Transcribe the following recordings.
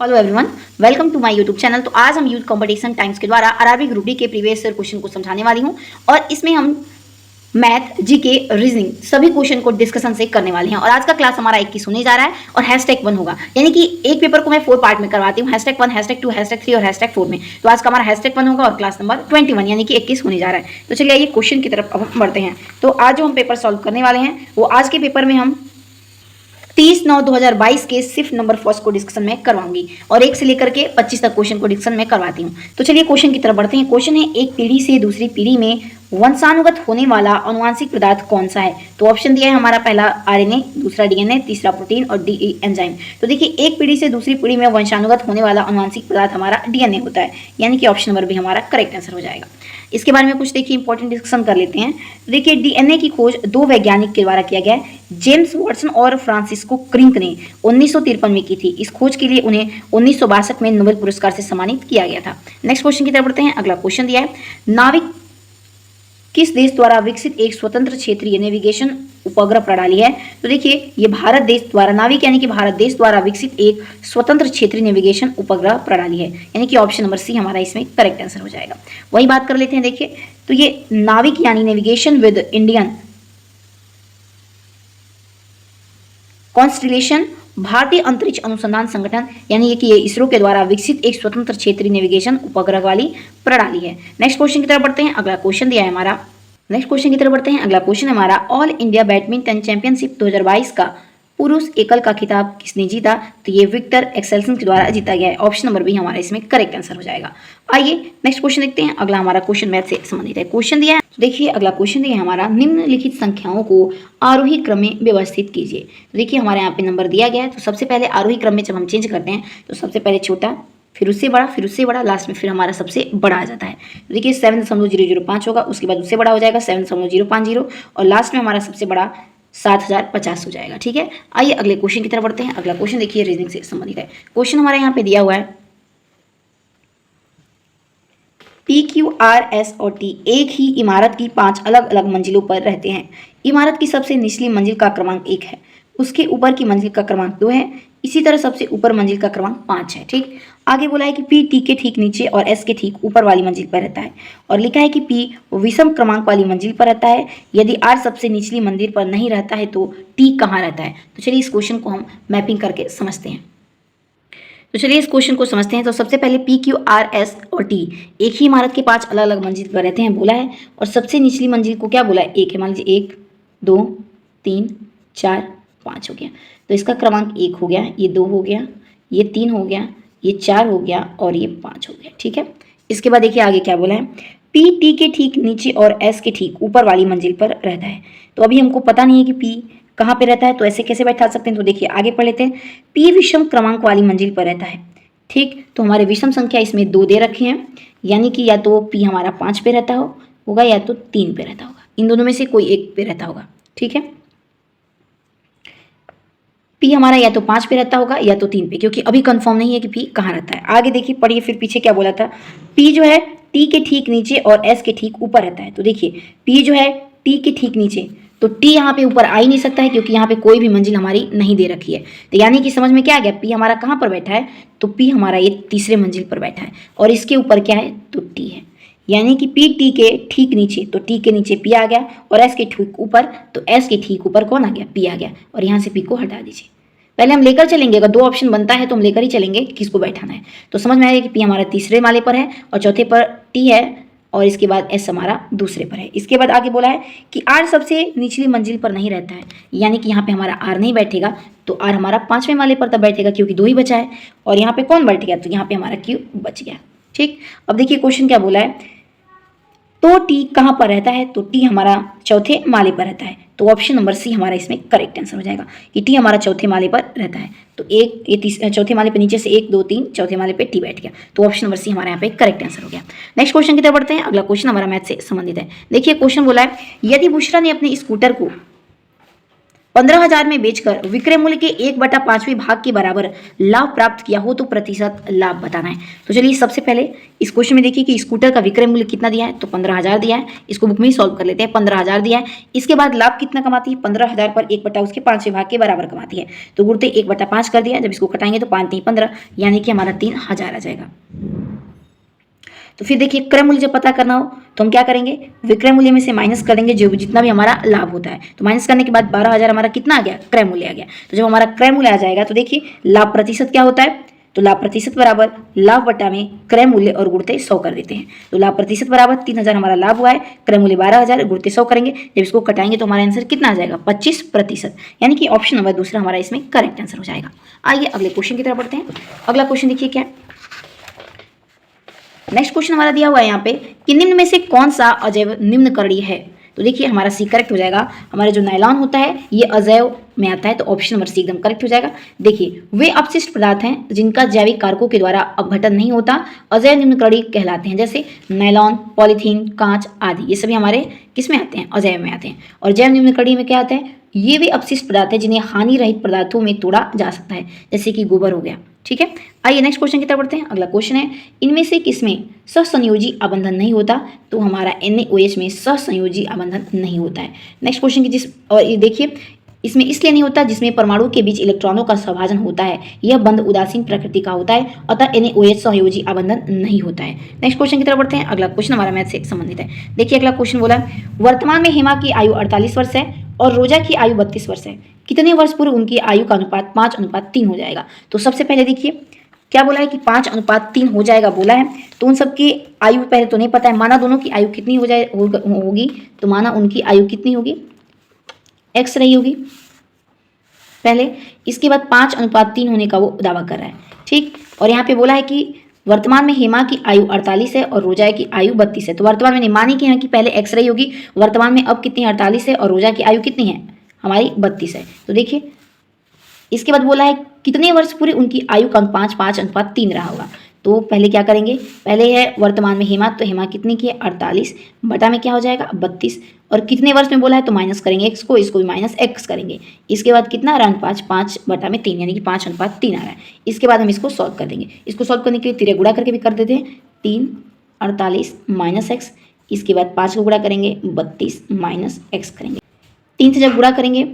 Hello everyone, welcome to my YouTube channel. तो आज हम यूथ कंपटीशन टाइम्स के द्वारा आरआरबी ग्रुप डी के प्रीवियस ईयर क्वेश्चन को समझाने वाली हूं और इसमें हम मैथ, जीके, रीजनिंग सभी क्वेश्चन को डिस्कशन से करने वाले हैं। और आज का क्लास हमारा 21 होने जा रहा है और #1 होगा, यानी कि एक पेपर को मैं 4 पार्ट में करवाती हूँ, #1, #2, #3 और #4 में। तो आज का हमारा #1 होगा और क्लास नंबर 21 यानी कि 21 होने जा रहा है। तो चलिए ये क्वेश्चन की तरफ अब हम बढ़ते हैं। तो आज जो हम पेपर सॉल्व करने वाले हैं वो आज के पेपर में हम 30/9/2022 के सिर्फ नंबर फर्स्ट को डिस्कशन में करवाऊंगी और 1 से लेकर के 25 तक क्वेश्चन को डिस्कशन में करवाती हूँ। तो चलिए क्वेश्चन की तरफ बढ़ते हैं। क्वेश्चन है, एक पीढ़ी से दूसरी पीढ़ी में वंशानुगत होने वाला अनुवांशिक पदार्थ कौन सा है? तो ऑप्शन दिया है हमारा, पहला आरएनए, दूसरा डीएनए, तीसरा प्रोटीन और डी एंजाइम। तो देखिए, एक पीढ़ी से दूसरी पीढ़ी में वंशानुगत होने वाला अनुवांशिक पदार्थ हमारा डीएनए होता है, यानी कि ऑप्शन नंबर भी हमारा करेक्ट आंसर हो जाएगा। इसके बारे में कुछ देखिए इंपॉर्टेंट डिस्कशन कर लेते हैं। देखिए, डीएनए की खोज 2 वैज्ञानिक के द्वारा किया गया है। जेम्स वाटसन और फ्रांसिस्को क्रिक ने 1953 में की थी। इस खोज के लिए उन्हें 1962 में नोबेल पुरस्कार से सम्मानित किया गया था। नेक्स्ट क्वेश्चन की तरफ बढ़ते हैं। अगला क्वेश्चन दिया है, नाविक किस देश द्वारा विकसित एक स्वतंत्र क्षेत्रीय नेविगेशन उपग्रह प्रणाली है? तो देखिए, ये भारत देश द्वारा, नाविक यानी कि भारत देश द्वारा विकसित एक स्वतंत्र क्षेत्रीय नेविगेशन उपग्रह प्रणाली है, यानी कि ऑप्शन नंबर सी हमारा इसमें करेक्ट आंसर हो जाएगा। वही बात कर लेते हैं। देखिए, तो ये नाविक यानी नेविगेशन विद इंडियन कॉन्स्टिलेशन भारतीय अंतरिक्ष अनुसंधान संगठन यानी कि ये इसरो के द्वारा विकसित एक स्वतंत्र क्षेत्रीय नेविगेशन उपग्रह वाली प्रणाली है। नेक्स्ट क्वेश्चन की तरफ बढ़ते हैं। अगला क्वेश्चन दिया है हमारा, नेक्स्ट क्वेश्चन की तरफ बढ़ते हैं। अगला क्वेश्चन है हमारा, ऑल इंडिया बैडमिंटन चैंपियनशिप 2022 का पुरुष एकल का खिताब किसने जीता? तो ये विक्टर एक्सेल्सन के द्वारा जीता गया है। ऑप्शन नंबर भी हमारा इसमें करेक्ट आंसर हो जाएगा। आइए नेक्स्ट क्वेश्चन देखते हैं। अगला हमारा क्वेश्चन मैथ से संबंधित है। क्वेश्चन दिया है, देखिए अगला क्वेश्चन दिया है हमारा, निम्नलिखित संख्याओं को आरोही क्रम में व्यवस्थित कीजिए। देखिए हमारे यहाँ पे नंबर दिया गया है, तो सबसे पहले आरोही क्रम में जब हम चेंज करते हैं तो सबसे पहले छोटा, फिर उससे बड़ा, फिर उससे बड़ा, लास्ट में फिर हमारा सबसे बड़ा आ जाता है। देखिए 7.005 होगा, उसके बाद उससे बड़ा हो जाएगा 7.050 और लास्ट में हमारा सबसे बड़ा 7050 हो जाएगा। ठीक है, आइए अगले क्वेश्चन की तरफ बढ़ते हैं। अगला क्वेश्चन देखिए रीजनिंग से संबंधित है। क्वेश्चन हमारे यहाँ पे दिया हुआ है, पी, क्यू, आर, एस और टी एक ही इमारत की 5 अलग अलग मंजिलों पर रहते हैं। इमारत की सबसे निचली मंजिल का क्रमांक 1 है, उसके ऊपर की मंजिल का क्रमांक 2 है, इसी तरह सबसे ऊपर मंजिल का क्रमांक 5 है। ठीक, आगे बोला है कि पी टी के ठीक नीचे और एस के ठीक ऊपर वाली मंजिल पर रहता है और लिखा है कि पी विषम क्रमांक वाली मंजिल पर रहता है। यदि आर सबसे निचली मंजिल पर नहीं रहता है तो टी कहाँ रहता है? तो चलिए इस क्वेश्चन को हम मैपिंग करके समझते हैं। तो चलिए इस क्वेश्चन को समझते हैं। तो सबसे पहले पी, क्यू, आर, एस और टी एक ही इमारत के 5 अलग अलग मंजिल पर रहते हैं बोला है, और सबसे निचली मंजिल को क्या बोला है? 1 है। मान लीजिए 1 2 3 4 5 हो गया, तो इसका क्रमांक 1 हो गया, ये 2 हो गया, ये 3 हो गया, ये 4 हो गया और ये 5 हो गया। ठीक है, इसके बाद देखिए आगे क्या बोला है, पी टी के ठीक नीचे और एस के ठीक ऊपर वाली मंजिल पर रहता है। तो अभी हमको पता नहीं है कि पी कहाँ पे रहता है, तो ऐसे कैसे बैठा सकते हैं? तो देखिए आगे पढ़ लेते हैं। पी विषम क्रमांक वाली मंजिल पर रहता है। ठीक, तो हमारे विषम संख्या इसमें 2 दे रखे हैं, यानी कि या तो पी हमारा 5 पे रहता होगा या तो 3 पे रहता होगा, इन दोनों में से कोई एक पे रहता होगा। ठीक है, पी हमारा या तो 5 पे रहता होगा या तो 3 पे, क्योंकि अभी कंफर्म नहीं है कि पी कहाँ रहता है। आगे देखिए पढ़िए, फिर पीछे क्या बोला था, पी जो है टी के ठीक नीचे और एस के ठीक ऊपर रहता है। तो देखिए पी जो है टी के ठीक नीचे, तो टी यहाँ पे ऊपर आ ही नहीं सकता है क्योंकि यहाँ पे कोई भी मंजिल हमारी नहीं दे रखी है। तो यानी कि समझ में क्या आ गया, पी हमारा कहाँ पर बैठा है? तो पी हमारा ये तीसरे मंजिल पर बैठा है और इसके ऊपर क्या है? तो टी है, यानी कि पी टी के ठीक नीचे, तो टी के नीचे पी आ गया और एस के ठीक ऊपर, तो एस के ठीक ऊपर कौन आ गया? पी आ गया, और यहाँ से पी को हटा दीजिए। पहले हम लेकर चलेंगे, अगर 2 ऑप्शन बनता है तो हम लेकर ही चलेंगे किसको बैठाना है। तो समझ में आएगा कि पी हमारा तीसरे माले पर है और चौथे पर टी है और इसके बाद एस हमारा दूसरे पर है। इसके बाद आगे बोला है कि आर सबसे निचली मंजिल पर नहीं रहता है, यानी कि यहाँ पे हमारा आर नहीं बैठेगा, तो आर हमारा 5वें माले पर तब बैठेगा क्योंकि 2 ही बचा है, और यहाँ पे कौन बैठ गया? तो यहाँ पे हमारा क्यू बच गया। ठीक, अब देखिए क्वेश्चन क्या बोला है, तो टी कहाँ पर रहता है? तो टी हमारा चौथे माले पर रहता है, तो ऑप्शन नंबर सी हमारा इसमें करेक्ट आंसर हो जाएगा कि टी हमारा चौथे माले पर रहता है। तो एक ये चौथे माले पे नीचे से 1 2 3 चौथे माले पे टी बैठ गया, तो ऑप्शन नंबर सी हमारे यहाँ पे करेक्ट आंसर हो गया। नेक्स्ट क्वेश्चन की तरफ बढ़ते हैं। अगला क्वेश्चन हमारा मैथ से संबंधित है। देखिए क्वेश्चन बोला है, यदि बुशरा ने अपने स्कूटर को 15,000 में बेचकर विक्रय मूल्य के 1/5वें भाग के बराबर लाभ प्राप्त किया हो तो प्रतिशत लाभ बताना है। तो चलिए सबसे पहले इस क्वेश्चन में देखिए कि स्कूटर का विक्रय मूल्य कितना दिया है, तो 15,000 दिया है। इसको बुक में ही सॉल्व कर लेते हैं। 15,000 दिया है, इसके बाद लाभ कितना कमाती है, 15,000 पर 1/5वें भाग के बराबर कमाती है। तो गुणते 1/5 कर दिया, जब इसको कटाएंगे तो 5 3 15, यानी कि हमारा 3,000 आ जाएगा। तो फिर देखिए क्रय मूल्य जब पता करना हो तो हम क्या करेंगे, विक्रय मूल्य में से माइनस कर देंगे जो जितना भी हमारा लाभ होता है। तो माइनस करने के बाद 12,000 हमारा कितना आ गया, क्रय मूल्य आ गया। तो जब हमारा क्रय मूल्य आ जाएगा तो देखिए लाभ प्रतिशत क्या होता है, तो लाभ प्रतिशत बराबर लाभ बटा में क्रय मूल्य और गुणते 100 कर देते हैं। तो लाभ प्रतिशत बराबर 3,000 हमारा लाभ हुआ है, क्रय मूल्य 12,000, गुणते 100 करेंगे। जब इसको कटाएंगे तो हमारा आंसर कितना आ जाएगा, 25%, यानी कि ऑप्शन नंबर दूसरा हमारा इसमें करेक्ट आंसर हो जाएगा। आइए अगले क्वेश्चन की तरफ बढ़ते हैं। अगला क्वेश्चन देखिए क्या है। नेक्स्ट क्वेश्चन हमारा दिया हुआ है यहाँ पे कि निम्न में से कौन सा अजैव निम्नकरणीय है। तो देखिए हमारा सी करेक्ट हो जाएगा। हमारा जो नायलॉन होता है ये अजैव में आता है, तो ऑप्शन नंबर सी एकदम करेक्ट हो जाएगा। देखिए वे अपशिष्ट पदार्थ हैं जिनका जैविक कारकों के द्वारा अपघटन नहीं होता, अजैव निम्नकरणीय कहलाते हैं। जैसे नायलॉन, पॉलीथीन, कांच आदि ये सभी हमारे किस में आते हैं, अजैव में आते हैं। और जैव निम्नकरणीय में क्या आता है, ये वे अपशिष्ट पदार्थ है जिन्हें हानि रहित पदार्थों में तोड़ा जा सकता है, जैसे कि गोबर हो गया। ठीक है, आइए नेक्स्ट क्वेश्चन की तरफ बढ़ते हैं। अगला क्वेश्चन है इनमें से किसमें सहसंयोजी आबंधन नहीं होता, तो हमारा NaOH में सहसंयोजी आबंधन नहीं होता है। नेक्स्ट क्वेश्चन की जिस और ये देखिए इसमें इसलिए नहीं होता जिसमें परमाणु के बीच इलेक्ट्रॉनों का सभाजन होता है, यह बंध उदासीन प्रकृति का होता है, अतः NaOH सहयोजी आबंधन नहीं होता है। नेक्स्ट क्वेश्चन की तरफ बढ़ते हैं। अगला क्वेश्चन हमारा मैथ से संबंधित है। देखिए अगला क्वेश्चन बोला वर्तमान में हेमा की आयु 48 वर्ष है और रोजा की आयु 32 वर्ष है, कितने वर्ष पूर्व उनकी आयु का अनुपात 5:3 हो जाएगा। तो सबसे पहले देखिए क्या बोला है कि 5:3 हो जाएगा बोला है, तो उन सबकी आयु पहले तो नहीं पता है, माना दोनों की आयु कितनी होगी, तो माना उनकी आयु कितनी होगी, x रही होगी पहले, इसके बाद 5:3 होने का वो दावा कर रहा है। ठीक, और यहाँ पे बोला है कि वर्तमान में हेमा की आयु 48 है और रोजा की आयु 32 है। तो वर्तमान में नहीं मानी कि यहाँ की पहले x रही होगी, वर्तमान में अब कितनी 48 है और रोजा की आयु कितनी है हमारी 32 है। तो देखिए इसके बाद बोला है कितने वर्ष पूरे उनकी आयु का 5:3 रहा होगा। तो पहले क्या करेंगे, पहले है वर्तमान में हेमा, तो हेमा कितनी की है 48 बटा में क्या हो जाएगा 32, और कितने वर्ष में बोला है तो माइनस करेंगे x को, इसको भी माइनस x करेंगे। इसके बाद कितना रहा 5 बटा में 3, यानी कि 5:3 आ रहा है। इसके बाद हम इसको सॉल्व कर देंगे। इसको सॉल्व करने के लिए तिरे गुणा करके भी कर देते हैं, 3 48 माइनस x, इसके बाद 5 को गुणा करेंगे 32 माइनस x करेंगे। 3 से जब गुणा करेंगे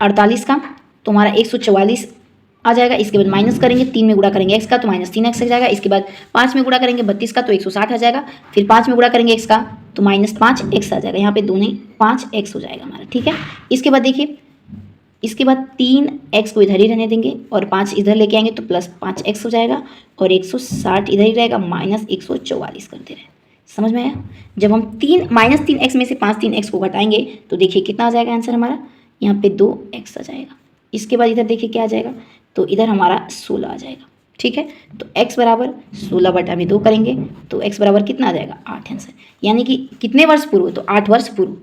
48 का तो हमारा 144 आ जाएगा। इसके बाद माइनस करेंगे 3 में गुणा करेंगे x का तो माइनस 3x आ जाएगा। इसके बाद 5 में गुणा करेंगे 32 का तो 160 आ जाएगा। फिर 5 में गुणा करेंगे x का तो माइनस 5x आ जाएगा। यहाँ पे दोनों 5x हो जाएगा हमारा। ठीक है, इसके बाद देखिए इसके बाद 3x को इधर ही रहने देंगे और 5 इधर लेके आएंगे तो प्लस 5x हो जाएगा और 160 इधर ही रहेगा, माइनस 144 करते रहे। समझ में आया। जब हम -3x में से 3x को घटाएंगे तो देखिए कितना आ जाएगा आंसर हमारा, यहाँ पे 2x आ जाएगा। इसके बाद इधर देखिए क्या आ जाएगा, तो इधर हमारा 16 आ जाएगा। ठीक है, तो x बराबर 16 बटा में 2 करेंगे तो x बराबर कितना आ जाएगा 8 आंसर, यानी कि कितने वर्ष पूर्व, तो 8 वर्ष पूर्व।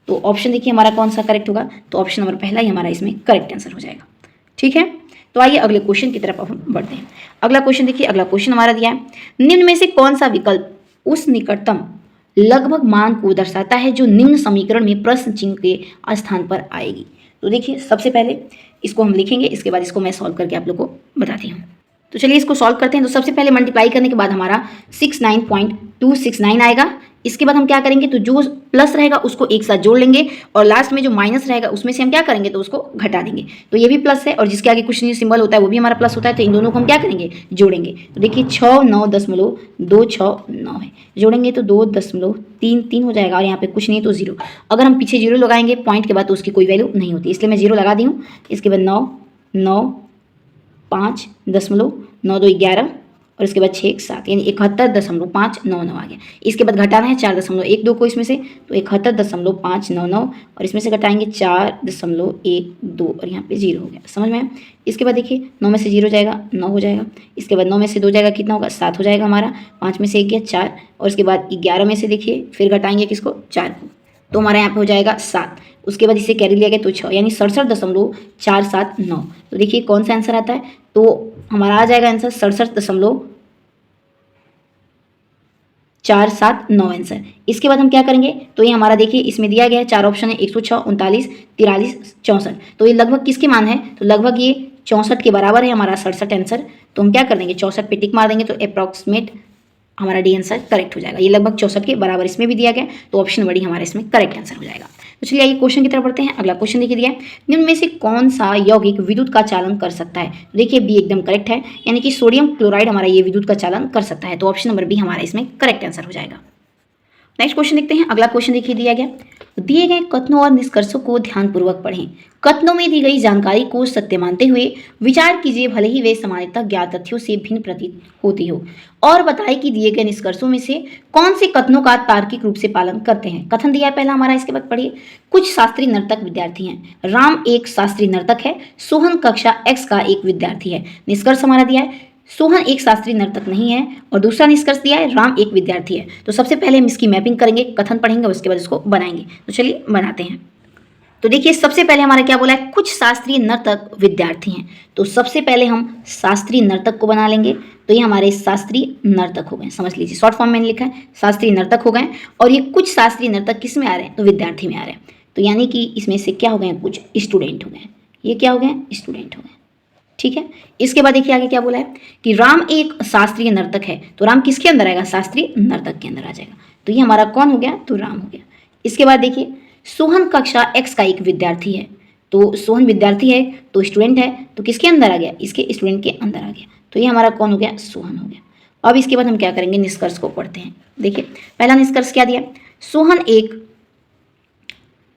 तो ऑप्शन देखिए हमारा कौन सा करेक्ट होगा, तो ऑप्शन नंबर पहला ही हमारा इसमें करेक्ट आंसर हो जाएगा। ठीक है, तो आइए अगले क्वेश्चन की तरफ अब हम बढ़ते हैं। अगला क्वेश्चन देखिए, अगला क्वेश्चन हमारा दिया है निम्न में से कौन सा विकल्प उस निकटतम लगभग मान को दर्शाता है जो निम्न समीकरण में प्रश्न चिन्ह के स्थान पर आएगी। तो देखिए सबसे पहले इसको हम लिखेंगे, इसके बाद इसको मैं सॉल्व करके आप लोग को बताती हूँ। तो चलिए इसको सॉल्व करते हैं। तो सबसे पहले मल्टीप्लाई करने के बाद हमारा 69.269 आएगा। इसके बाद हम क्या करेंगे, तो जो प्लस रहेगा उसको एक साथ जोड़ लेंगे और लास्ट में जो माइनस रहेगा उसमें से हम क्या करेंगे, तो उसको घटा देंगे। तो ये भी प्लस है और जिसके आगे कुछ नहीं सिंबल होता है वो भी हमारा प्लस होता है, तो इन दोनों को हम क्या करेंगे, जोड़ेंगे। तो देखिए 6,9.269 है, जोड़ेंगे तो 2.33 हो जाएगा और यहाँ पे कुछ नहीं तो 0। अगर हम पीछे 0 लगाएंगे पॉइंट के बाद तो उसकी कोई वैल्यू नहीं होती, इसलिए मैं 0 लगा दी हूँ। इसके बाद 9.5 और इसके बाद 6 7, यानी 71.599 आ गया। इसके बाद घटाना है 4.12 को इसमें से, तो 71.599 और इसमें से घटाएंगे 4.12 और यहाँ पे 0 हो गया। समझ में आया। इसके बाद देखिए 9 में से 0 जाएगा 9 हो जाएगा। इसके बाद 9 में से 2 जाएगा कितना होगा 7 हो जाएगा हमारा। 5 में से 1 गया 4 और इसके बाद 11 में से देखिए फिर घटाएंगे किसको 4 को, तो हमारा यहाँ पे हो जाएगा 7। उसके बाद इसे कैरी लिया गया तो 6, यानी 67.479। तो देखिए कौन सा आंसर आता है, तो हमारा आ जाएगा आंसर 67. 4 7 9 आंसर। इसके बाद हम क्या करेंगे, तो ये हमारा देखिए इसमें दिया गया है 4 ऑप्शन है, 106, 39, 43, 64। तो ये लगभग किसके मान है, तो लगभग ये 64 के बराबर है हमारा 67 आंसर। तो हम क्या कर देंगे, 64 पे टिक मार देंगे, तो अप्रॉक्सीमेट हमारा डी आंसर करेक्ट हो जाएगा। ये लगभग 64 के बराबर इसमें भी दिया गया, तो ऑप्शन बड़ी हमारा इसमें करेक्ट आंसर हो जाएगा। तो चलिए आइए क्वेश्चन की तरफ बढ़ते हैं। अगला क्वेश्चन देखिए दिया है, निम्न में से कौन सा यौगिक विद्युत का चालन कर सकता है। देखिए बी एकदम करेक्ट है, यानी कि सोडियम क्लोराइड हमारा ये विद्युत का चालन कर सकता है। तो ऑप्शन नंबर बी हमारा इसमें करेक्ट आंसर हो जाएगा। नेक्स्ट क्वेश्चन देखते हैं। अगला क्वेश्चन देखिए दिया गया, दिए गए कथनों और निष्कर्षों को ध्यानपूर्वक पढ़ें। कथनों में दी गई जानकारी को सत्य मानते हुए विचार कीजिए, भले ही वे सामान्यतः ज्ञात तथ्यों से भिन्न प्रतीत होती हो, और बताएं कि दिए गए निष्कर्षों में से कौन से कथनों का तार्किक रूप से पालन करते हैं। कथन दिया है पहला हमारा, इसके बाद पढ़िए। कुछ शास्त्रीय नर्तक विद्यार्थी हैं। राम एक शास्त्रीय नर्तक है। सोहन कक्षा एक्स का एक विद्यार्थी है। निष्कर्ष हमारा दिया है, सोहन एक शास्त्रीय नर्तक नहीं है, और दूसरा निष्कर्ष दिया है, राम एक विद्यार्थी है। तो सबसे पहले हम इसकी मैपिंग करेंगे, कथन पढ़ेंगे, उसके बाद इसको बनाएंगे। तो चलिए बनाते हैं। तो देखिए सबसे पहले हमारा क्या बोला है, कुछ शास्त्रीय नर्तक विद्यार्थी हैं। तो सबसे पहले हम शास्त्रीय नर्तक को बना लेंगे। तो ये हमारे शास्त्रीय नर्तक हो गए, समझ लीजिए, शॉर्ट फॉर्म में लिखा है शास्त्रीय नर्तक हो गए। और ये कुछ शास्त्रीय नर्तक किस में आ रहे हैं, तो विद्यार्थी में आ रहे हैं। तो यानी कि इसमें से क्या हो गए, कुछ स्टूडेंट हो गए। ये क्या हो गए, स्टूडेंट हो गए, ठीक है। इसके बाद देखिए आगे क्या बोला है कि राम एक शास्त्रीय नर्तक है। तो राम किसके अंदर आएगा, शास्त्रीय नर्तक के अंदर आ जाएगा। तो ये हमारा कौन हो गया, तो राम हो गया। इसके बाद देखिए सोहन कक्षा एक्स का एक विद्यार्थी है। तो सोहन विद्यार्थी है, तो स्टूडेंट है, तो किसके अंदर आ गया, इसके स्टूडेंट के अंदर आ गया। तो ये हमारा कौन हो गया, सोहन हो गया। अब इसके बाद हम क्या करेंगे, निष्कर्ष को पढ़ते हैं। देखिए पहला निष्कर्ष क्या दिया, सोहन एक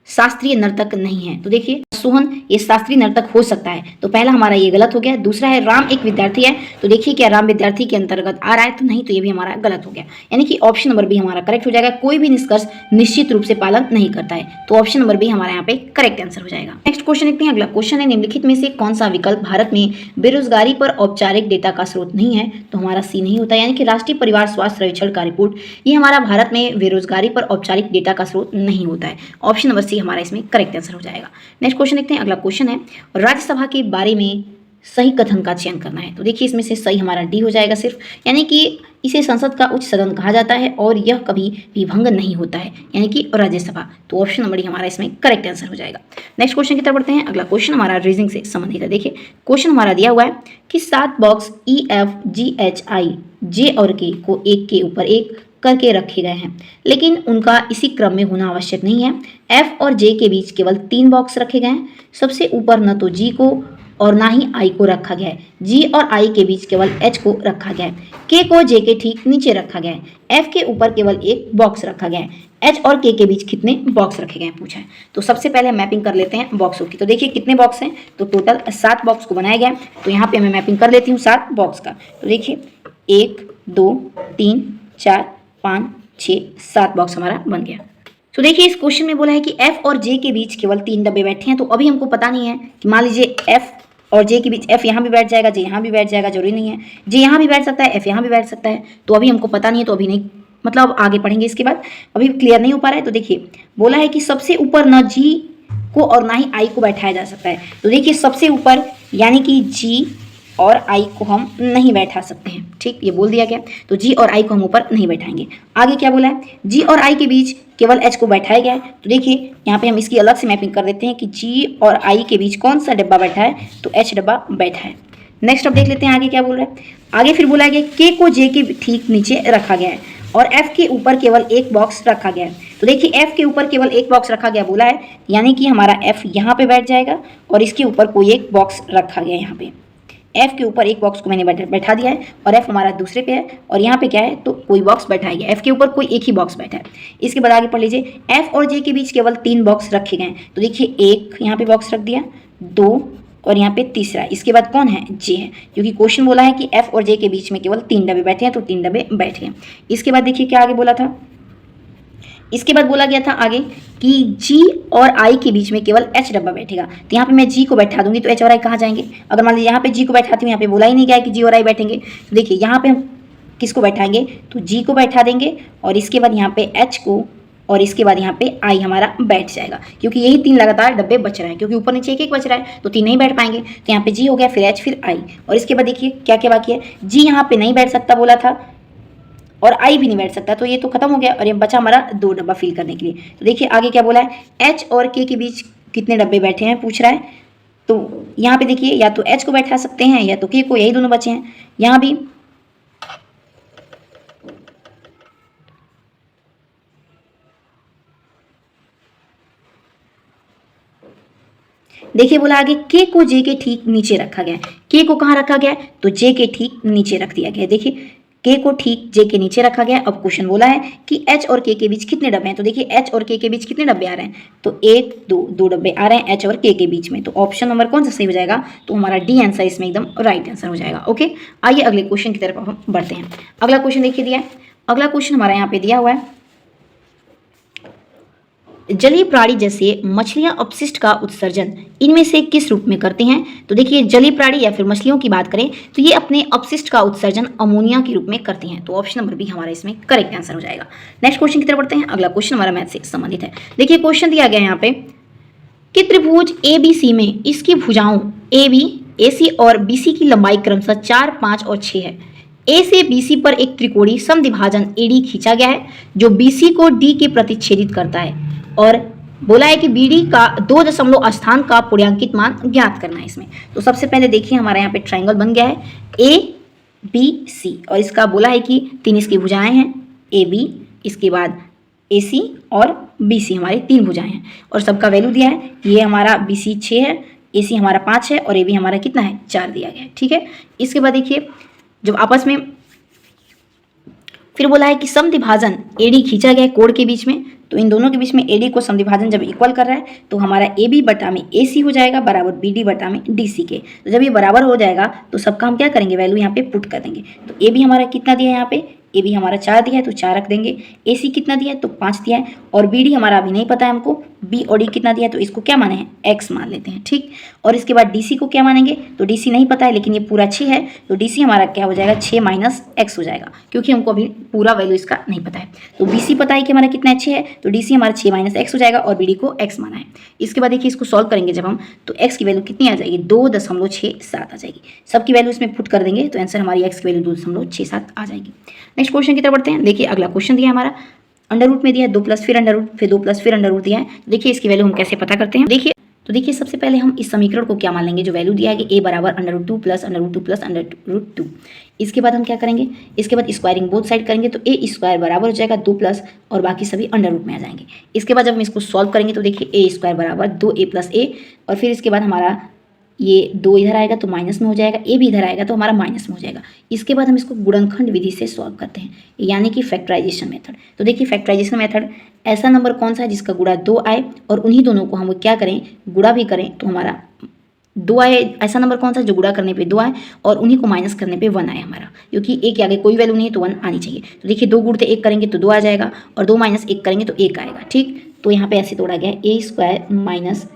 शास्त्रीय नर्तक नहीं है। तो देखिए सोहन ये शास्त्रीय नर्तक हो सकता है, तो पहला हमारा ये गलत हो गया। दूसरा है राम एक विद्यार्थी है। तो देखिए क्या राम विद्यार्थी के अंतर्गत आ रहा है, तो नहीं, तो ये भी हमारा गलत हो गया। यानी कि ऑप्शन नंबर बी हमारा करेक्ट हो जाएगा। कोई भी निष्कर्ष निश्चित रूप से पालन नहीं करता है, तो ऑप्शन नंबर बी हमारा यहाँ पे करेक्ट आंसर हो जाएगा। नेक्स्ट क्वेश्चन देखते हैं। अगला क्वेश्चन है, निम्नलिखित में से कौन सा विकल्प भारत में बेरोजगारी पर औपचारिक डेटा का स्रोत नहीं है। तो हमारा सी नहीं होता, यानी कि राष्ट्रीय परिवार स्वास्थ्य सर्वेक्षण का रिपोर्ट ये हमारा भारत में बेरोजगारी पर औपचारिक डेटा का स्रोत नहीं होता है। ऑप्शन नंबर सी हमारा इसमें करेक्ट आंसर हो जाएगा। नेक्स्ट क्वेश्चन देखते हैं। अगला क्वेश्चन है, राज्यसभा के बारे में सही कथन का चयन करना है। तो देखिए इसमें से सही हमारा डी हो जाएगा सिर्फ, यानी कि इसे संसद का उच्च सदन कहा जाता है और यह कभी भी भंग नहीं होता है, यानी कि राज्यसभा। तो ऑप्शन नंबर डी हमारा इसमें करेक्ट आंसर हो जाएगा। नेक्स्ट क्वेश्चन की तरफ बढ़ते हैं। अगला क्वेश्चन हमारा रीजनिंग से संबंधित है। देखिए क्वेश्चन हमारा दिया हुआ है कि 7 बॉक्स EFGHI J और K को एक के ऊपर एक करके रखे गए हैं, लेकिन उनका इसी क्रम में होना आवश्यक नहीं है। F और J के बीच केवल 3 बॉक्स रखे गए हैं। सबसे ऊपर न तो G को और ना ही I को रखा गया है। G और I के बीच केवल H को रखा गया है। K को J के ठीक नीचे रखा गया है। F के ऊपर केवल एक बॉक्स रखा गया है। H और K के बीच कितने बॉक्स रखे गए हैं पूछा है। तो सबसे पहले मैपिंग कर लेते हैं बॉक्सों की। तो देखिए कितने बॉक्स हैं, तो टोटल 7 बॉक्स को बनाया गया है। तो यहाँ पे मैं मैपिंग कर लेती हूँ 7 बॉक्स का। तो देखिए 1 2 3 4 5 6 7 बॉक्स हमारा बन गया। तो देखिए इस क्वेश्चन में बोला है कि F और J के बीच केवल 3 डब्बे बैठे हैं। तो अभी हमको पता नहीं है कि मान लीजिए F और J के बीच F यहाँ भी बैठ जाएगा, J यहाँ भी बैठ जाएगा, जरूरी नहीं है। J यहाँ भी बैठ सकता है, F यहाँ भी बैठ सकता है। तो अभी हमको पता नहीं है, तो अभी नहीं, मतलब आगे पढ़ेंगे इसके बाद, अभी क्लियर नहीं हो पा रहा है। तो देखिए बोला है कि सबसे ऊपर ना G को और ना ही I को बैठाया जा सकता है। तो देखिए सबसे ऊपर यानी कि G और I को हम नहीं बैठा सकते हैं, ठीक, ये बोल दिया गया। तो G और I को हम ऊपर नहीं बैठाएंगे। आगे क्या बोला है, G और I के बीच केवल H को बैठाया गया है। तो देखिए यहाँ पे हम इसकी अलग से मैपिंग कर देते हैं कि G और I के बीच कौन सा डब्बा बैठा है, तो H डब्बा बैठा है। नेक्स्ट अब देख लेते हैं आगे क्या बोल रहा है। आगे फिर बोला गया K को J के ठीक नीचे रखा गया है और F के ऊपर केवल एक बॉक्स रखा गया है। तो देखिए F के ऊपर केवल एक बॉक्स रखा गया बोला है, यानी कि हमारा F यहाँ पे बैठ जाएगा और इसके ऊपर कोई एक बॉक्स रखा गया है। यहाँ पे F के ऊपर एक बॉक्स को मैंने बैठा दिया है और F हमारा दूसरे पे है और यहाँ पे क्या है, तो कोई बॉक्स बैठा है। F के ऊपर कोई एक ही बॉक्स बैठा है। इसके बाद आगे पढ़ लीजिए, F और J के बीच केवल 3 बॉक्स रखे गए। तो देखिए एक यहाँ पे बॉक्स रख दिया, 2 और यहाँ पे तीसरा। इसके बाद कौन है, J है, क्योंकि क्वेश्चन बोला है कि F और J के बीच में केवल 3 डब्बे बैठे हैं, तो 3 डब्बे बैठ गए। इसके बाद देखिए क्या आगे बोला था, इसके बाद बोला गया था आगे कि G और I के बीच में केवल H डब्बा बैठेगा। तो यहाँ पे मैं G को बैठा दूंगी तो H और I कहाँ जाएंगे। अगर मान लीजिए यहाँ पे G को बैठाती हूँ, यहाँ पे बोला ही नहीं गया कि G और I बैठेंगे। तो देखिए यहाँ पे हम किसको बैठाएंगे, तो G को बैठा देंगे और इसके बाद यहाँ पे H को और इसके बाद यहाँ पे I हमारा बैठ जाएगा, क्योंकि यही 3 लगातार डब्बे बच रहे हैं, क्योंकि ऊपर नीचे एक एक बच रहा है तो 3 नहीं बैठ पाएंगे। तो यहाँ पे G हो गया, फिर H, फिर I और इसके बाद देखिए क्या क्या बाकी है। G यहाँ पे नहीं बैठ सकता बोला था, और आई भी नहीं बैठ सकता, तो ये तो खत्म हो गया और ये बचा हमारा 2 डब्बा फिल करने के लिए। तो देखिए आगे क्या बोला है, एच और के बीच कितने डब्बे बैठे हैं पूछ रहा है। तो यहाँ पे देखिए या तो एच को बैठा सकते हैं या तो के को, यही दोनों बचे हैं। यहाँ भी देखिए बोला आगे के को जे के ठीक नीचे रखा गया है। के को कहाँ रखा गया है, तो जे के ठीक नीचे रख दिया गया है। देखिए के को ठीक जे के नीचे रखा गया है। अब क्वेश्चन बोला है कि एच और के बीच कितने डब्बे हैं, तो देखिए एच और के बीच कितने डब्बे आ रहे हैं, तो 1 2 2 डब्बे आ रहे हैं एच और के बीच में। तो ऑप्शन नंबर कौन सा सही हो जाएगा, तो हमारा डी आंसर इसमें एकदम राइट आंसर हो जाएगा। ओके, आइए अगले क्वेश्चन की तरफ हम बढ़ते हैं। अगला क्वेश्चन देखिए दिया है, अगला क्वेश्चन हमारा यहाँ पे दिया हुआ है, जलीय प्राणी जैसे मछलियां अपशिष्ट का उत्सर्जन इनमें से किस रूप में करते हैं, तो देखिए जलीय प्राणी या फिर मछलियों की बात करें तो ये अपने अपशिष्ट का उत्सर्जन अमोनिया के रूप में करती हैं। तो ऑप्शन नंबर बी हमारा इसमें करेक्ट आंसर हो जाएगा। नेक्स्ट क्वेश्चन की तरफ बढ़ते हैं। अगला क्वेश्चन हमारा मैथ से संबंधित है। देखिए क्वेश्चन दिया गया है यहाँ पे कि त्रिभुज ए बी सी में इसकी भुजाओं ए बी ए सी और बी सी की लंबाई क्रमशः 4 5 और 6 है। ए से बी सी पर एक त्रिकोणीय समद्विभाजन एडी खींचा गया है जो बी सी को डी के प्रतिच्छेदित करता है और बोला है कि बीडी का 2 दशमलव स्थान का पूर्णांकित मान ज्ञात करना है इसमें। तो सबसे पहले देखिए हमारा यहाँ पे ट्राइंगल बन गया है ए बी सी और इसका बोला है कि 3 इसकी भुजाएं हैं ए बी, इसके बाद ए सी और बी सी हमारी 3 भुजाएं हैं और सबका वैल्यू दिया है। ये हमारा बी सी 6 है, ए सी हमारा 5 है और ए बी हमारा कितना है 4 दिया गया है। ठीक है, इसके बाद देखिए जब आपस में फिर बोला है कि समद्विभाजन एडी खींचा गया है कोण के बीच में, तो इन दोनों के बीच में एडी को समद्विभाजन जब इक्वल कर रहा है तो हमारा ए बी बटा में ए सी हो जाएगा बराबर बी डी बटा में डी सी के। तो जब ये बराबर हो जाएगा तो सबका हम क्या करेंगे, वैल्यू यहाँ पे पुट कर देंगे। तो ए बी हमारा कितना दिया है, यहाँ पे ए बी हमारा 4 दिया है तो 4 रख देंगे, ए सी कितना दिया है तो 5 दिया है और बी डी हमारा अभी नहीं पता है हमको, बी और डी कितना दिया है तो इसको क्या माने हैं एक्स मान लेते हैं। ठीक, और इसके बाद डी सी को क्या मानेंगे, तो डी सी नहीं पता है लेकिन ये पूरा 6 है तो डी सी हमारा क्या हो जाएगा 6 माइनस एक्स हो जाएगा क्योंकि हमको अभी पूरा वैल्यू इसका नहीं पता है। तो बी सी पता है कि हमारा कितना 6 है तो डी सी हमारा 6 माइनस एक्स हो जाएगा और बी डी को एक्स माना है। इसके बाद देखिए इसको सॉल्व करेंगे जब हम तो एक्स की वैल्यू कितनी आ जाएगी 2.67 आ जाएगी। सबकी वैल्यू इसमें पुट कर देंगे तो आंसर हमारी एक्स की वैल्यू 2.67 आ जाएगी। नेक्स्ट क्वेश्चन की तरफ बढ़ते हैं। देखिए अगला क्वेश्चन दिया हमारा अंडर रूट में दिया है 2 प्लस फिर अंडर रूट फिर 2 प्लस फिर अंडर रूट दिया है। देखिए इसकी वैल्यू हम कैसे पता करते हैं, देखिए सबसे पहले हम इस समीकरण को क्या मान लेंगे, जो वैल्यू दिया है कि a बराबर under root 2 plus under root 2 plus under root 2। इसके बाद हम क्या करेंगे, इसके बाद स्क्वायरिंग बोथ साइड करेंगे तो a स्क्वायर बराबर हो जाएगा 2 प्लस और बाकी सभी अंडर रूट में आ जाएंगे। इसके बाद जब हम इसको सॉल्व करेंगे तो देखिए a स्क्वायर बराबर 2a प्लस a और फिर इसके बाद हमारा ये 2 इधर आएगा तो माइनस में हो जाएगा, ए भी इधर आएगा तो हमारा माइनस में हो जाएगा। इसके बाद हम इसको गुणनखंड विधि से सॉल्व करते हैं यानी कि फैक्टराइजेशन मेथड। तो देखिए फैक्टराइजेशन मेथड ऐसा नंबर कौन सा है जिसका गुणा 2 आए और उन्हीं दोनों को हम क्या करें गुणा भी करें तो हमारा 2 आए। ऐसा नंबर कौन सा जो गुणा करने पे 2 आए और उन्हीं को माइनस करने पे 1 आए हमारा, क्योंकि एक के आगे कोई वैल्यू नहीं है तो 1 आनी चाहिए। तो देखिए 2 गुणते 1 करेंगे तो 2 आ जाएगा और 2 माइनस 1 करेंगे तो 1 आएगा। ठीक, तो यहाँ पे ऐसे तोड़ा गया ए स्क्वायर माइनस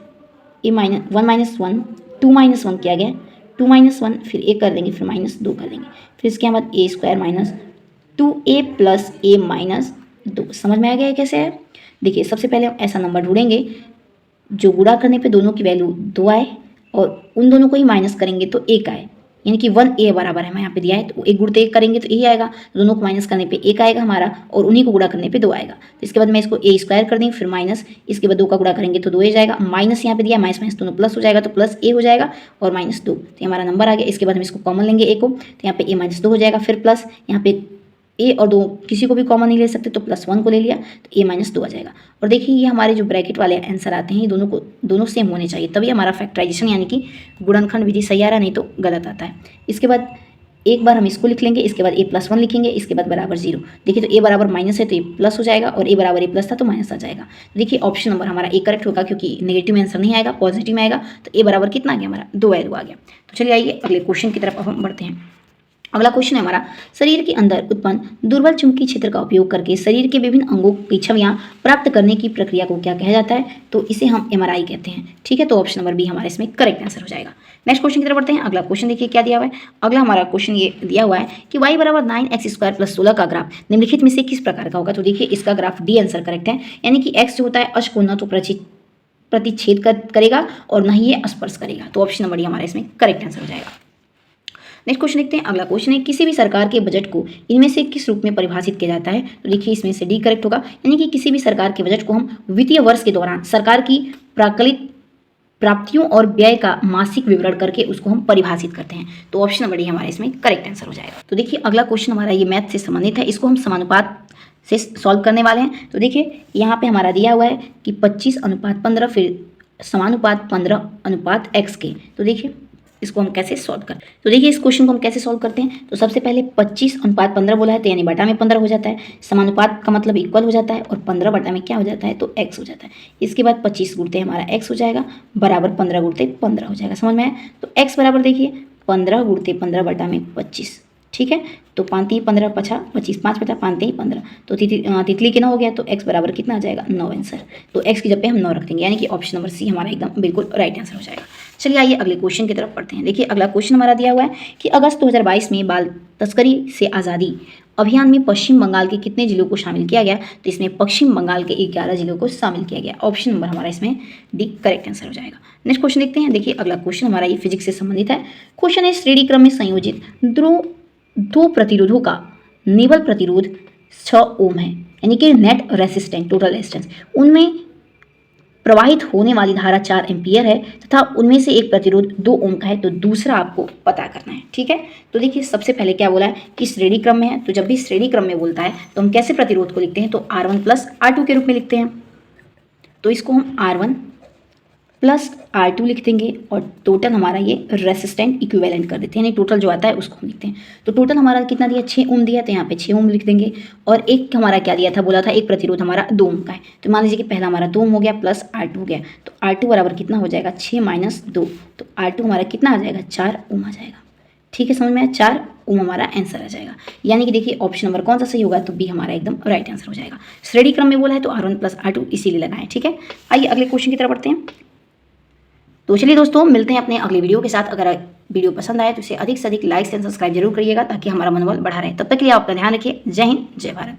ए माइनस 1 माइनस 1 2 माइनस 1 किया गया 2 माइनस 1 फिर 1 कर देंगे फिर माइनस 2 कर देंगे फिर इसके बाद A square minus 2a plus a minus 2। समझ में आ गया है कैसे है। देखिए सबसे पहले हम ऐसा नंबर ढूंढेंगे जो गुणा करने पे दोनों की वैल्यू 2 आए और उन दोनों को ही माइनस करेंगे तो 1 आए, यानी कि 1a बराबर है मैं यहाँ पे दिया है तो 1 गुणते 1 करेंगे तो यही आएगा, दोनों को माइनस करने पे 1 आएगा हमारा और उन्हीं को गुणा करने पे 2 आएगा। तो इसके बाद मैं इसको a स्क्वायर कर देंगे फिर माइनस इसके बाद 2 का गुणा करेंगे तो 2 आ जाएगा, माइनस यहाँ पे दिया माइनस माइनस दोनों प्लस हो जाएगा तो प्लस a हो जाएगा और माइनस 2 तो हमारा नंबर आ गया। इसके बाद हम इसको कॉमन लेंगे a को तो यहाँ पे a माइनस 2 हो जाएगा फिर प्लस यहाँ पे a और 2 किसी को भी कॉमन नहीं ले सकते तो प्लस 1 को ले लिया तो a माइनस 2 आ जाएगा। और देखिए ये हमारे जो ब्रैकेट वाले आंसर आते हैं ये दोनों सेम होने चाहिए तभी हमारा फैक्टराइजेशन यानी कि गुणनखंड विधि सही आ रहा, नहीं तो गलत आता है। इसके बाद एक बार हम इसको लिख लेंगे, इसके बाद a प्लस 1 लिखेंगे, इसके बाद बराबर 0। देखिए तो a बराबर माइनस है तो ये प्लस हो जाएगा और a बराबर a प्लस था तो माइनस आ जाएगा। देखिए ऑप्शन नंबर हमारा ए करेक्ट होगा क्योंकि नेगेटिव में आंसर नहीं आएगा पॉजिटिव में आएगा तो a बराबर कितना आ गया हमारा 2 वैल्यू आ गया। तो चलिए आइए अगले क्वेश्चन की तरफ अब हम बढ़ते हैं। अगला क्वेश्चन है हमारा शरीर के अंदर उत्पन्न दुर्बल चुंबकीय क्षेत्र का उपयोग करके शरीर के विभिन्न अंगों की छवियां प्राप्त करने की प्रक्रिया को क्या कहा जाता है, तो इसे हम एमआरआई कहते हैं। ठीक है, तो ऑप्शन नंबर बी हमारा इसमें करेक्ट आंसर हो जाएगा। नेक्स्ट क्वेश्चन की तरफ बढ़ते हैं। अगला क्वेश्चन देखिए क्या दिया हुआ है। अगला हमारा क्वेश्चन ये दिया हुआ है कि y बराबर 9x स्क्वायर प्लस 16 का ग्राफ निम्नलिखित में से किस प्रकार का होगा। तो देखिए इसका ग्राफ डी आंसर करेक्ट है, यानी कि x जो होता है अश को न तो प्रतिच्छेद करेगा और न ही ये स्पर्श करेगा। तो ऑप्शन नंबर डी हमारा इसमें करेक्ट आंसर हो जाएगा। नेक्स्ट क्वेश्चन देखते हैं। अगला क्वेश्चन है किसी भी सरकार के बजट को इनमें से किस रूप में परिभाषित किया जाता है? तो देखिए इसमें से डी करेक्ट होगा, यानी कि किसी भी सरकार के बजट को हम वित्तीय वर्ष के दौरान सरकार की प्राकलित प्राप्तियों और व्यय का मासिक विवरण करके उसको हम परिभाषित करते हैं। तो ऑप्शन नंबर डी हमारा इसमें करेक्ट आंसर हो जाएगा। तो देखिए अगला क्वेश्चन हमारा ये मैथ से संबंधित है, इसको हम समानुपात से सॉल्व करने वाले हैं। तो देखिए यहाँ पे हमारा दिया हुआ है कि 25:15 फिर समानुपात 15 x के। तो देखिए इसको हम कैसे सॉल्व करते हैं। तो देखिए इस क्वेश्चन को हम कैसे सॉल्व करते हैं। तो सबसे पहले 25:15 बोला है तो यानी बटा में 15 हो जाता है, समानुपात का मतलब इक्वल हो जाता है और 15 बटा में क्या हो जाता है तो x हो जाता है। इसके बाद 25 गुणते हमारा x हो जाएगा बराबर 15 गुणते 15 हो जाएगा। समझ में आया? तो x बराबर देखिए 15 गुणते 15 बटा में 25, ठीक है। तो 5 15 पछा 25, 5 बटा 5 15, तो तितली के 9 हो गया तो x बराबर कितना आ जाएगा 9 आंसर। तो x की जगह पे हम 9 रख देंगे, यानी कि ऑप्शन नंबर सी हमारा एकदम बिल्कुल राइट आंसर हो जाएगा। चलिए आइए अगले क्वेश्चन की तरफ पढ़ते हैं। देखिए अगला क्वेश्चन हमारा दिया हुआ है कि अगस्त 2022 में बाल तस्करी से आज़ादी अभियान में पश्चिम बंगाल के कितने जिलों को शामिल किया गया? तो इसमें पश्चिम बंगाल के 11 जिलों को शामिल किया गया। ऑप्शन नंबर हमारा इसमें डी करेक्ट आंसर हो जाएगा। नेक्स्ट क्वेश्चन देखते हैं। देखिए अगला क्वेश्चन हमारा ये फिजिक्स से संबंधित है। क्वेश्चन है श्रेणी क्रम में संयोजित दो प्रतिरोधों का नेवल प्रतिरोध 6 ओम है, यानी कि नेट रेसिस्टेंस टोटल रेजिस्टेंस, उनमें प्रवाहित होने वाली धारा 4 एम्पियर है तथा उनमें से एक प्रतिरोध 2 ओम का है, तो दूसरा आपको पता करना है, ठीक है। तो देखिए सबसे पहले क्या बोला है कि श्रेणी क्रम में है, तो जब भी श्रेणी क्रम में बोलता है तो हम कैसे प्रतिरोध को लिखते हैं तो R1 प्लस R2 के रूप में लिखते हैं। तो इसको हम R1 प्लस R2 लिख देंगे और टोटल हमारा ये रेसिस्टेंट इक्विवेलेंट कर देते हैं, यानी टोटल जो आता है उसको हम लिखते हैं। तो टोटल हमारा कितना दिया 6 ओम दिया, तो यहाँ पे 6 ओम लिख देंगे। और एक हमारा क्या दिया था, बोला था एक प्रतिरोध हमारा 2 ओम का है, तो मान लीजिए कि पहला हमारा 2 ओम हो गया प्लस R2 हो गया, तो R2 बराबर कितना हो जाएगा 6 माइनस 2, तो R2 हमारा कितना आ जाएगा 4 ओम आ जाएगा, ठीक है। समझ में आया? 4 ओम हमारा आंसर आ जाएगा, यानी कि देखिए ऑप्शन नंबर कौन सा सही होगा तो बी हमारा एकदम राइट आंसर हो जाएगा। श्रेणी क्रम में बोला है तो R1 प्लस R2 इसीलिए लगाएं, ठीक है। आइए अगले क्वेश्चन की तरफ बढ़ते हैं। तो चलिए दोस्तों मिलते हैं अपने अगले वीडियो के साथ। अगर वीडियो पसंद आए तो इसे अधिक से अधिक लाइक एंड सब्सक्राइब जरूर करिएगा ताकि हमारा मनोबल बढ़ा रहे। तब तक के लिए आप अपना ध्यान रखिए। जय हिंद, जय भारत।